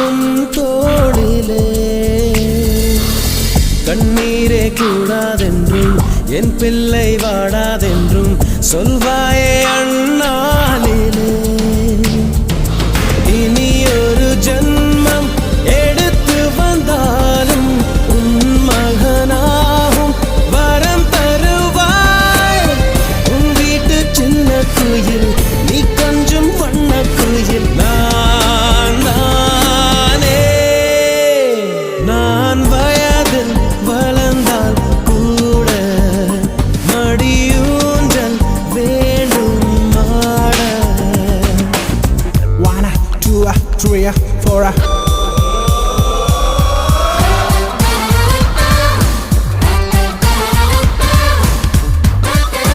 உன் தோளிலே கண்ணீரே கூடாதென்றும் என் பிள்ளை வாடாதென்றும் சொல்வாயே அண்ணாலிலே இனி ஒரு ஜன்மம் எடுத்து வந்தாலும் உன் மகனாகும் வரம் தருவாய் உன் வீட்டு சின்ன குயில் நீ கொஞ்சம் வண்ண குயில் நான் வயதில் வளர்ந்தால் கூட மடியூஞ்சல் வேண்டும் ஆட 1 2 3 4